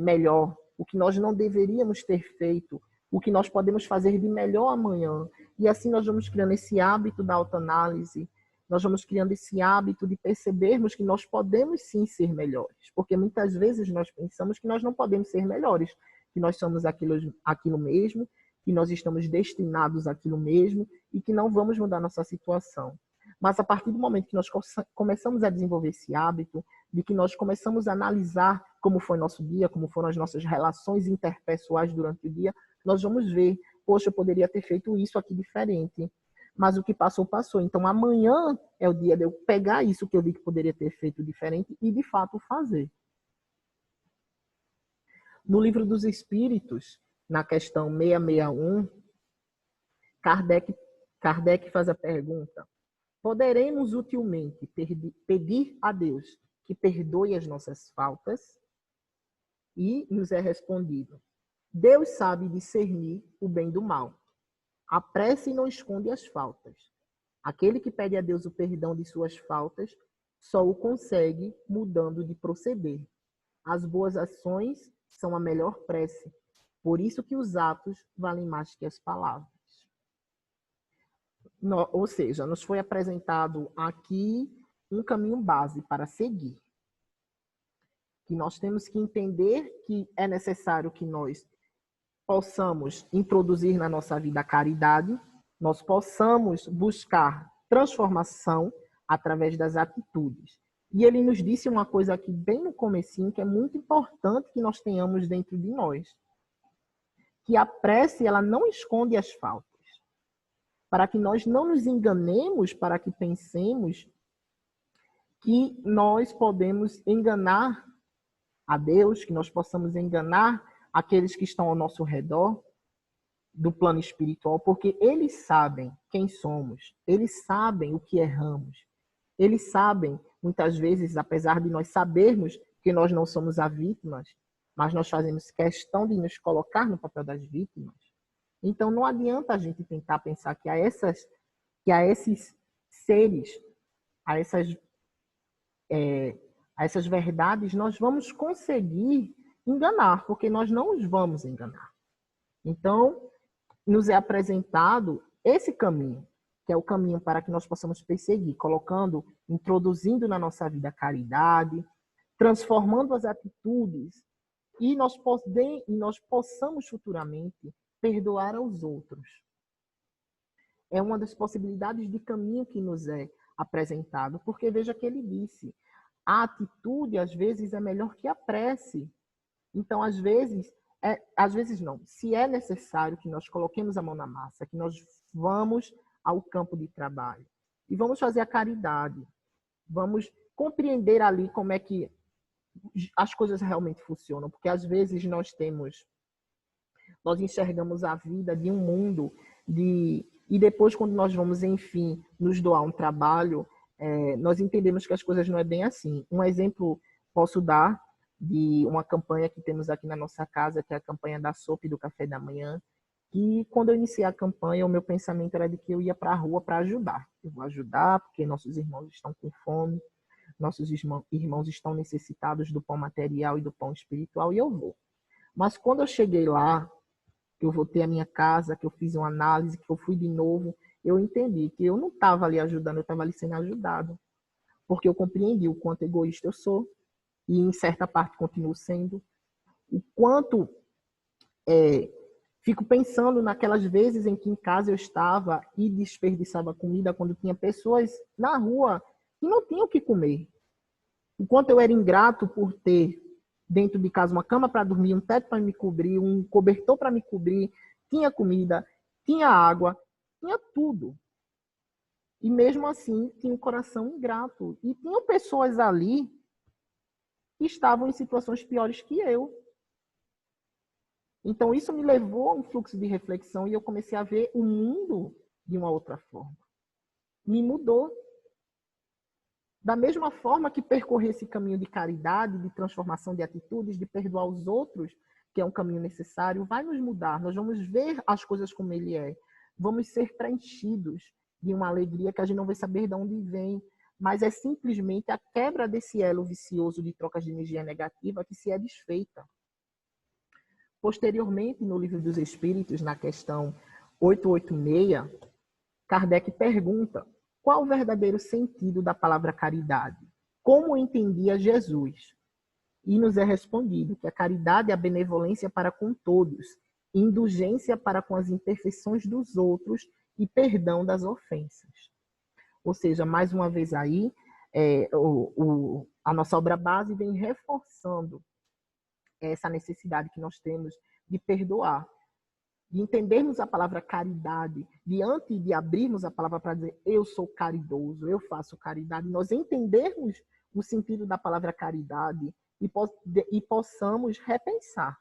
melhor, o que nós não deveríamos ter feito, o que nós podemos fazer de melhor amanhã. E assim nós vamos criando esse hábito da autoanálise, nós vamos criando esse hábito de percebermos que nós podemos sim ser melhores, porque muitas vezes nós pensamos que nós não podemos ser melhores, que nós somos aquilo mesmo, que nós estamos destinados àquilo mesmo e que não vamos mudar nossa situação. Mas a partir do momento que nós começamos a desenvolver esse hábito, de que nós começamos a analisar como foi nosso dia, como foram as nossas relações interpessoais durante o dia, nós vamos ver, poxa, eu poderia ter feito isso aqui diferente. Mas o que passou, passou. Então amanhã é o dia de eu pegar isso que eu vi que poderia ter feito diferente e de fato fazer. No Livro dos Espíritos, na questão 661, Kardec faz a pergunta: poderemos utilmente pedir a Deus que perdoe as nossas faltas? E nos é respondido: Deus sabe discernir o bem do mal. A prece não esconde as faltas. Aquele que pede a Deus o perdão de suas faltas só o consegue mudando de proceder. As boas ações são a melhor prece. Por isso que os atos valem mais que as palavras. Ou seja, nos foi apresentado aqui um caminho base para seguir. Que nós temos que entender que é necessário que nós possamos introduzir na nossa vida a caridade, nós possamos buscar transformação através das atitudes. E ele nos disse uma coisa aqui bem no comecinho, que é muito importante que nós tenhamos dentro de nós. Que a prece, ela não esconde as faltas. Para que nós não nos enganemos, para que pensemos que nós podemos enganar a Deus, que nós possamos enganar aqueles que estão ao nosso redor do plano espiritual, porque eles sabem quem somos, eles sabem o que erramos, eles sabem, muitas vezes, apesar de nós sabermos que nós não somos as vítimas, mas nós fazemos questão de nos colocar no papel das vítimas. Então, não adianta a gente tentar pensar que a esses seres, a essas verdades, nós vamos conseguir enganar, porque nós não os vamos enganar. Então, nos é apresentado esse caminho, que é o caminho para que nós possamos perseguir, introduzindo na nossa vida a caridade, transformando as atitudes, e nós possamos futuramente perdoar aos outros. É uma das possibilidades de caminho que nos é apresentado, porque veja que ele disse, a atitude, às vezes, é melhor que a prece. Então, às vezes não. Se é necessário que nós coloquemos a mão na massa, que nós vamos ao campo de trabalho e vamos fazer a caridade, vamos compreender ali como é que as coisas realmente funcionam, porque às vezes nós enxergamos a vida de um mundo e depois, quando nós vamos, enfim, nos doar um trabalho, nós entendemos que as coisas não é bem assim. Um exemplo posso dar de uma campanha que temos aqui na nossa casa, que é a campanha da sopa e do café da manhã, e quando eu iniciei a campanha, o meu pensamento era de que eu ia para a rua para ajudar. Eu vou ajudar porque nossos irmãos estão com fome, nossos irmãos estão necessitados do pão material e do pão espiritual, e eu vou. Mas quando eu cheguei lá, que eu voltei à minha casa, que eu fiz uma análise, que eu fui de novo, eu entendi que eu não estava ali ajudando, eu estava ali sendo ajudado. Porque eu compreendi o quanto egoísta eu sou, e em certa parte continuo sendo, o quanto fico pensando naquelas vezes em que em casa eu estava e desperdiçava comida quando tinha pessoas na rua que não tinham o que comer. O quanto eu era ingrato por ter dentro de casa uma cama para dormir, um teto para me cobrir, um cobertor para me cobrir, tinha comida, tinha água, tinha tudo. E mesmo assim, tinha um coração ingrato. E tinham pessoas ali que estavam em situações piores que eu. Então, isso me levou a um fluxo de reflexão e eu comecei a ver o mundo de uma outra forma. Me mudou. Da mesma forma que percorrer esse caminho de caridade, de transformação de atitudes, de perdoar os outros, que é um caminho necessário, vai nos mudar. Nós vamos ver as coisas como ele é. Vamos ser preenchidos de uma alegria que a gente não vai saber de onde vem, mas é simplesmente a quebra desse elo vicioso de trocas de energia negativa que se é desfeita. Posteriormente, no Livro dos Espíritos, na questão 886, Kardec pergunta: qual o verdadeiro sentido da palavra caridade? Como entendia Jesus? E nos é respondido que a caridade é a benevolência para com todos, indulgência para com as imperfeições dos outros e perdão das ofensas. Ou seja, mais uma vez aí, a nossa obra base vem reforçando essa necessidade que nós temos de perdoar, de entendermos a palavra caridade, diante de abrirmos a palavra para dizer eu sou caridoso, eu faço caridade, nós entendermos o sentido da palavra caridade e possamos repensar.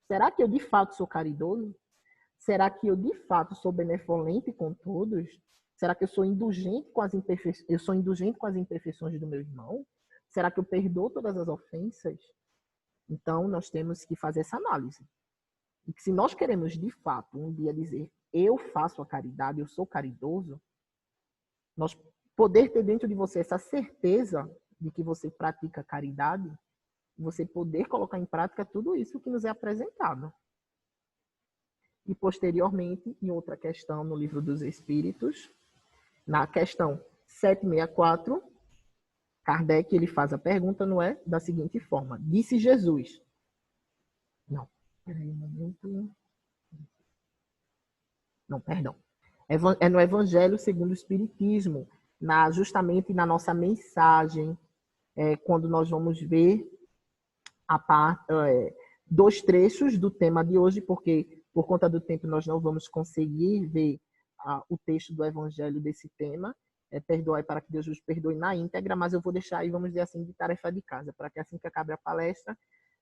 Será que eu de fato sou caridoso? Será que eu de fato sou benevolente com todos? Será que eu sou indulgente com as imperfeições do meu irmão? Será que eu perdoo todas as ofensas? Então, nós temos que fazer essa análise. E que se nós queremos, de fato, um dia dizer eu faço a caridade, eu sou caridoso, nós poder ter dentro de você essa certeza de que você pratica caridade, você poder colocar em prática tudo isso que nos é apresentado. E, posteriormente, em outra questão no Livro dos Espíritos, na questão 764, Kardec ele faz a pergunta, não é? Da seguinte forma: disse Jesus. Não, peraí um momento. Não, perdão. É no Evangelho segundo o Espiritismo, justamente na nossa mensagem, quando nós vamos ver dois trechos do tema de hoje, porque por conta do tempo nós não vamos conseguir ver o texto do Evangelho desse tema. Perdoai para que Deus vos perdoe na íntegra, mas eu vou deixar aí, vamos dizer assim, de tarefa de casa, para que assim que acabe a palestra,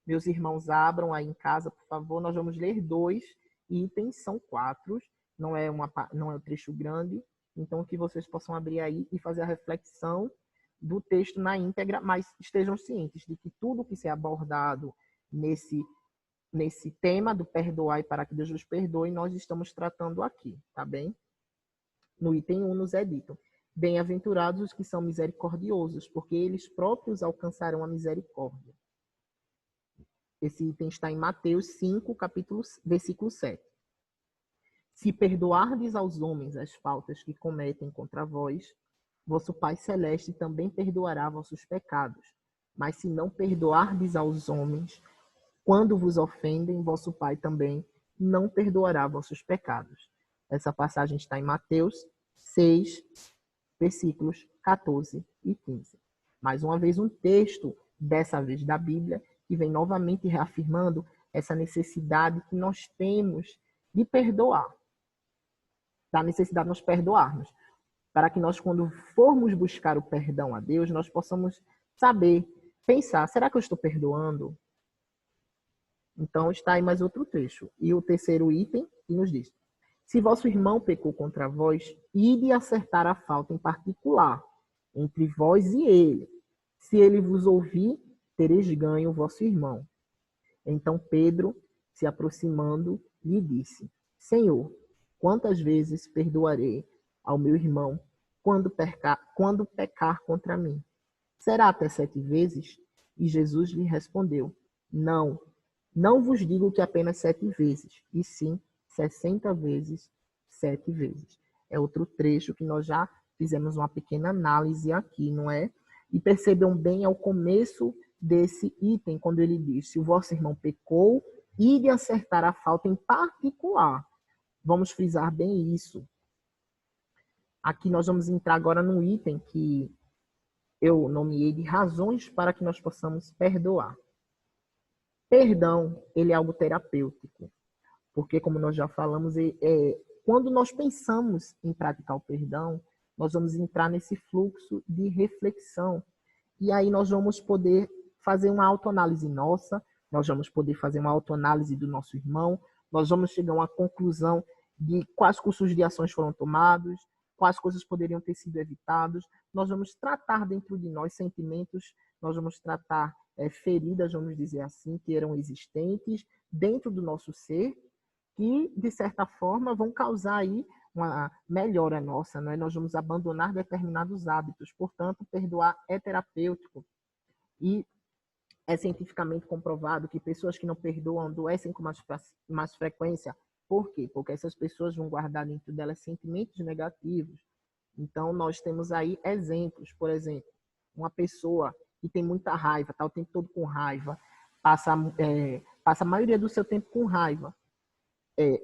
meus irmãos abram aí em casa, por favor. Nós vamos ler 2 itens, são 4, não é um trecho grande, então que vocês possam abrir aí e fazer a reflexão do texto na íntegra, mas estejam cientes de que tudo que ser abordado nesse tema do perdoai para que Deus vos perdoe, nós estamos tratando aqui, tá bem? No item 1 nos é dito: bem-aventurados os que são misericordiosos, porque eles próprios alcançarão a misericórdia. Esse item está em Mateus 5, versículo 7. Se perdoardes aos homens as faltas que cometem contra vós, vosso Pai Celeste também perdoará vossos pecados. Mas se não perdoardes aos homens, quando vos ofendem, vosso Pai também não perdoará vossos pecados. Essa passagem está em Mateus 6, versículos 14 e 15. Mais uma vez um texto, dessa vez da Bíblia, que vem novamente reafirmando essa necessidade que nós temos de perdoar. Da necessidade de nos perdoarmos. Para que nós, quando formos buscar o perdão a Deus, nós possamos saber, pensar, será que eu estou perdoando? Então está aí mais outro trecho. E o terceiro item que nos diz: se vosso irmão pecou contra vós, ide acertar a falta em particular, entre vós e ele. Se ele vos ouvir, tereis ganho o vosso irmão. Então Pedro, se aproximando, lhe disse: Senhor, quantas vezes perdoarei ao meu irmão quando pecar contra mim? Será até 7 vezes? E Jesus lhe respondeu: não vos digo que apenas 7 vezes, e sim 60 vezes 7 vezes. É outro trecho que nós já fizemos uma pequena análise aqui, não é? E percebam bem ao começo desse item, quando ele diz: se o vosso irmão pecou, ide acertar a falta em particular. Vamos frisar bem isso. Aqui nós vamos entrar agora num item que eu nomeei de razões para que nós possamos perdoar. Perdão, ele é algo terapêutico, porque, como nós já falamos, quando nós pensamos em praticar o perdão, nós vamos entrar nesse fluxo de reflexão. E aí nós vamos poder fazer uma autoanálise nossa, nós vamos poder fazer uma autoanálise do nosso irmão, nós vamos chegar a uma conclusão de quais cursos de ações foram tomados, quais coisas poderiam ter sido evitadas. Nós vamos tratar dentro de nós sentimentos, nós vamos tratar feridas, vamos dizer assim, que eram existentes dentro do nosso ser, que, de certa forma, vão causar aí uma melhora nossa, não é? Nós vamos abandonar determinados hábitos. Portanto, perdoar é terapêutico. E é cientificamente comprovado que pessoas que não perdoam adoecem com mais frequência. Por quê? Porque essas pessoas vão guardar dentro delas sentimentos negativos. Então, nós temos aí exemplos. Por exemplo, uma pessoa que tem muita raiva, está o tempo todo com raiva, passa a maioria do seu tempo com raiva.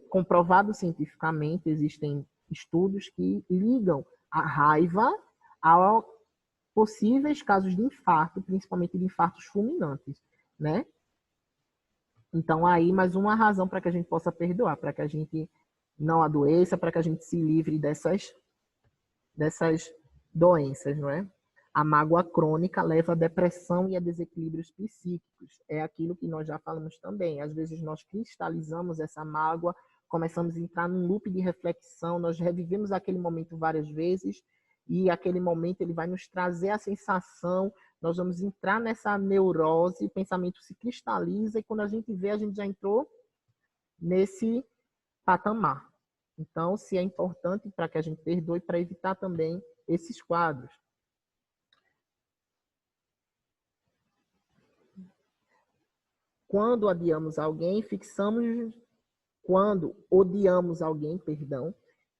Comprovado cientificamente, existem estudos que ligam a raiva a possíveis casos de infarto, principalmente de infartos fulminantes, né? Então, aí, mais uma razão para que a gente possa perdoar, para que a gente não adoeça, para que a gente se livre dessas doenças, não é? A mágoa crônica leva à depressão e a desequilíbrios psíquicos. É aquilo que nós já falamos também. Às vezes nós cristalizamos essa mágoa, começamos a entrar num loop de reflexão, nós revivemos aquele momento várias vezes e aquele momento ele vai nos trazer a sensação, nós vamos entrar nessa neurose, o pensamento se cristaliza e quando a gente vê, a gente já entrou nesse patamar. Então, se é importante para que a gente perdoe, para evitar também esses quadros. Quando odiamos alguém, quando odiamos alguém,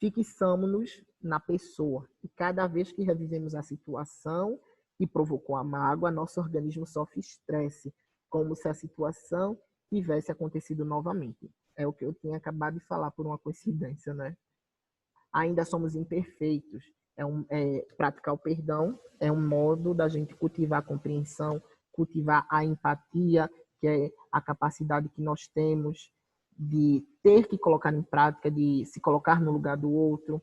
fixamos-nos na pessoa. E cada vez que revivemos a situação que provocou a mágoa, nosso organismo sofre estresse, como se a situação tivesse acontecido novamente. É o que eu tinha acabado de falar por uma coincidência, né? Ainda somos imperfeitos. Praticar o perdão é um modo da gente cultivar a compreensão, cultivar a empatia, que é a capacidade que nós temos de ter que colocar em prática, de se colocar no lugar do outro.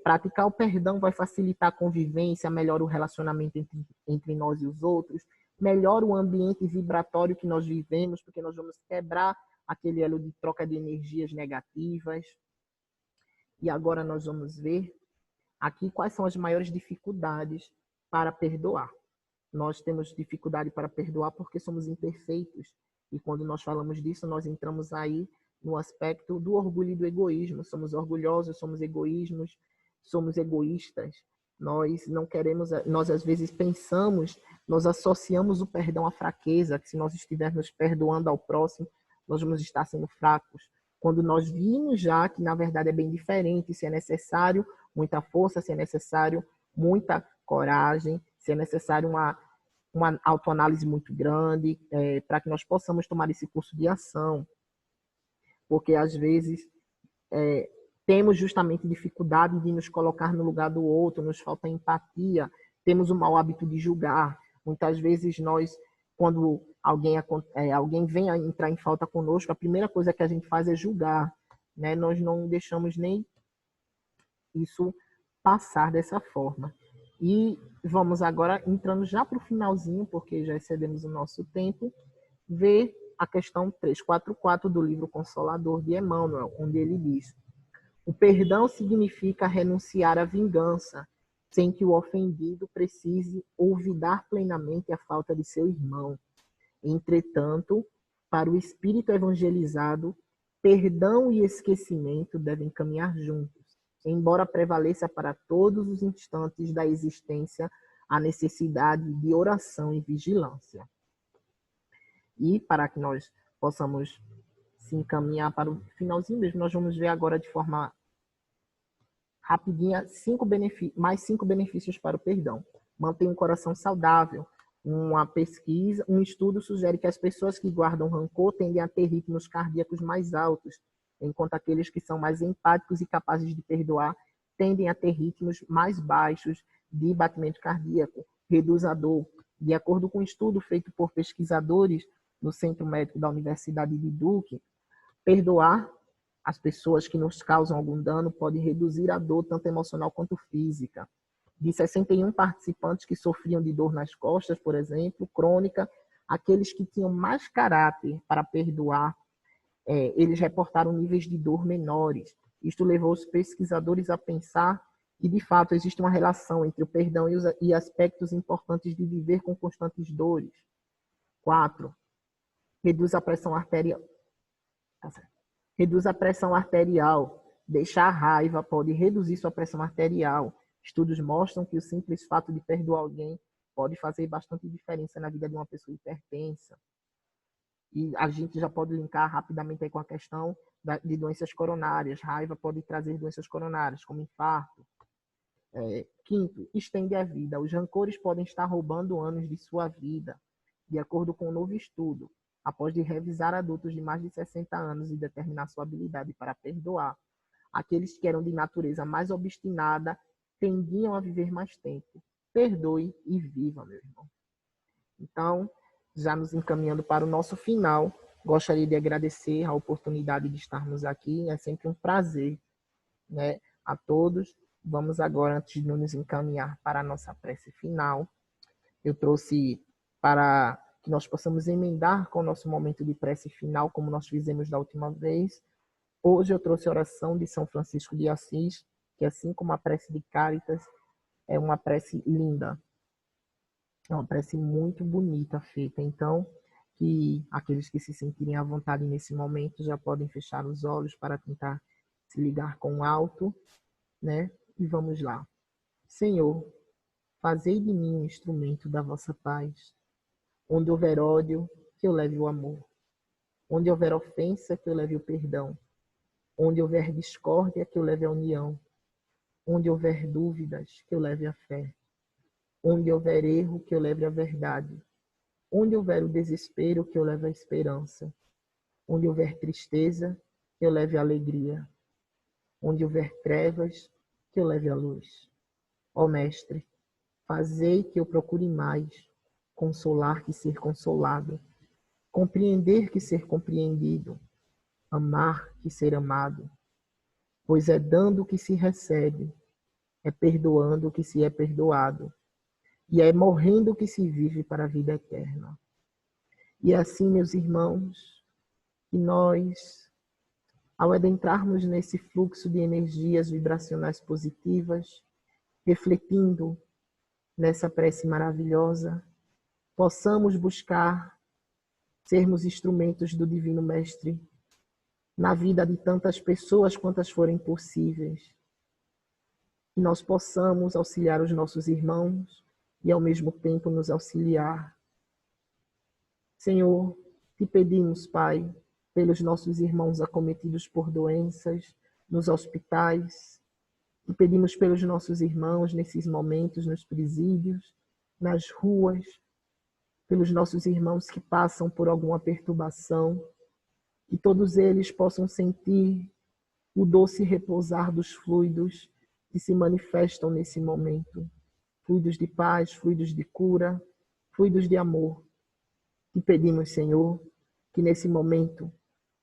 Praticar o perdão vai facilitar a convivência, melhora o relacionamento entre nós e os outros, melhora o ambiente vibratório que nós vivemos, porque nós vamos quebrar aquele elo de troca de energias negativas. E agora nós vamos ver aqui quais são as maiores dificuldades para perdoar. Nós temos dificuldade para perdoar porque somos imperfeitos. E quando nós falamos disso, nós entramos aí no aspecto do orgulho e do egoísmo. Somos orgulhosos, somos egoístas. Nós não queremos, nós às vezes pensamos, nós associamos o perdão à fraqueza, que se nós estivermos perdoando ao próximo, nós vamos estar sendo fracos. Quando nós vimos já que na verdade é bem diferente, se é necessário muita força, se é necessário muita coragem, se é necessário uma autoanálise muito grande para que nós possamos tomar esse curso de ação. Porque às vezes temos justamente dificuldade de nos colocar no lugar do outro, nos falta empatia, temos o mau hábito de julgar. Muitas vezes nós, quando alguém vem a entrar em falta conosco, a primeira coisa que a gente faz é julgar, né? Nós não deixamos nem isso passar dessa forma. E vamos agora, entrando já para o finalzinho, porque já excedemos o nosso tempo, ver a questão 344 do livro Consolador de Emmanuel, onde ele diz: o perdão significa renunciar à vingança, sem que o ofendido precise olvidar plenamente a falta de seu irmão. Entretanto, para o espírito evangelizado, perdão e esquecimento devem caminhar juntos, embora prevaleça para todos os instantes da existência a necessidade de oração e vigilância. E para que nós possamos se encaminhar para o finalzinho mesmo, nós vamos ver agora de forma rapidinha mais 5 benefícios para o perdão. Mantém um coração saudável. Um estudo sugere que as pessoas que guardam rancor tendem a ter ritmos cardíacos mais altos, enquanto aqueles que são mais empáticos e capazes de perdoar tendem a ter ritmos mais baixos de batimento cardíaco, reduz a dor. De acordo com um estudo feito por pesquisadores no Centro Médico da Universidade de Duke, perdoar as pessoas que nos causam algum dano pode reduzir a dor tanto emocional quanto física. De 61 participantes que sofriam de dor nas costas, por exemplo, crônica, aqueles que tinham mais caráter para perdoar, eles reportaram níveis de dor menores. Isto levou os pesquisadores a pensar que, de fato, existe uma relação entre o perdão e aspectos importantes de viver com constantes dores. 4. Reduz a pressão arterial. Reduz a pressão arterial. Deixar a raiva pode reduzir sua pressão arterial. Estudos mostram que o simples fato de perdoar alguém pode fazer bastante diferença na vida de uma pessoa hipertensa. E a gente já pode linkar rapidamente aí com a questão de doenças coronárias. Raiva pode trazer doenças coronárias, como infarto. 5, estende a vida. Os rancores podem estar roubando anos de sua vida. De acordo com um novo estudo, após de revisar adultos de mais de 60 anos e determinar sua habilidade para perdoar, aqueles que eram de natureza mais obstinada tendiam a viver mais tempo. Perdoe e viva, meu irmão. Então, já nos encaminhando para o nosso final, gostaria de agradecer a oportunidade de estarmos aqui. É sempre um prazer, né, a todos. Vamos agora, antes de nos encaminhar para a nossa prece final, Eu trouxe para que nós possamos emendar com o nosso momento de prece final, como nós fizemos da última vez. Hoje eu trouxe a oração de São Francisco de Assis, que assim como a prece de Cáritas, é uma prece linda. É uma prece muito bonita feita. Então, que aqueles que se sentirem à vontade nesse momento já podem fechar os olhos para tentar se ligar com o alto, né? E vamos lá. Senhor, fazei de mim um instrumento da vossa paz. Onde houver ódio, que eu leve o amor. Onde houver ofensa, que eu leve o perdão. Onde houver discórdia, que eu leve a união. Onde houver dúvidas, que eu leve a fé. Onde houver erro, que eu leve a verdade. Onde houver o desespero, que eu leve a esperança. Onde houver tristeza, que eu leve a alegria. Onde houver trevas, que eu leve a luz. Ó Mestre, fazei que eu procure mais consolar que ser consolado, compreender que ser compreendido, amar que ser amado, pois é dando que se recebe, é perdoando que se é perdoado, e é morrendo que se vive para a vida eterna. E assim, meus irmãos, que nós, ao adentrarmos nesse fluxo de energias vibracionais positivas, refletindo nessa prece maravilhosa, possamos buscar sermos instrumentos do Divino Mestre na vida de tantas pessoas quantas forem possíveis. Que nós possamos auxiliar os nossos irmãos e, ao mesmo tempo, nos auxiliar. Senhor, te pedimos, Pai, pelos nossos irmãos acometidos por doenças, nos hospitais. Te pedimos pelos nossos irmãos nesses momentos, nos presídios, nas ruas, pelos nossos irmãos que passam por alguma perturbação, que todos eles possam sentir o doce repousar dos fluidos que se manifestam nesse momento. Fluidos de paz, fluidos de cura, fluidos de amor. Te pedimos, Senhor, que nesse momento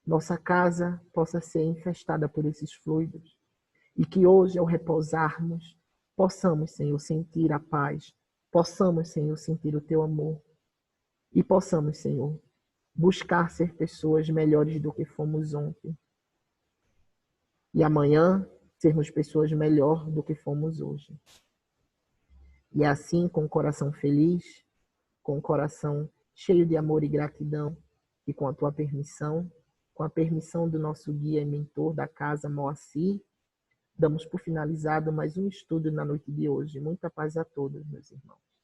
nossa casa possa ser infestada por esses fluidos e que hoje, ao repousarmos, possamos, Senhor, sentir a paz, possamos, Senhor, sentir o teu amor e possamos, Senhor, buscar ser pessoas melhores do que fomos ontem. E amanhã, sermos pessoas melhor do que fomos hoje. E assim, com o coração feliz, com o coração cheio de amor e gratidão, e com a tua permissão, com a permissão do nosso guia e mentor da casa, Moacir, damos por finalizado mais um estudo na noite de hoje. Muita paz a todos, meus irmãos.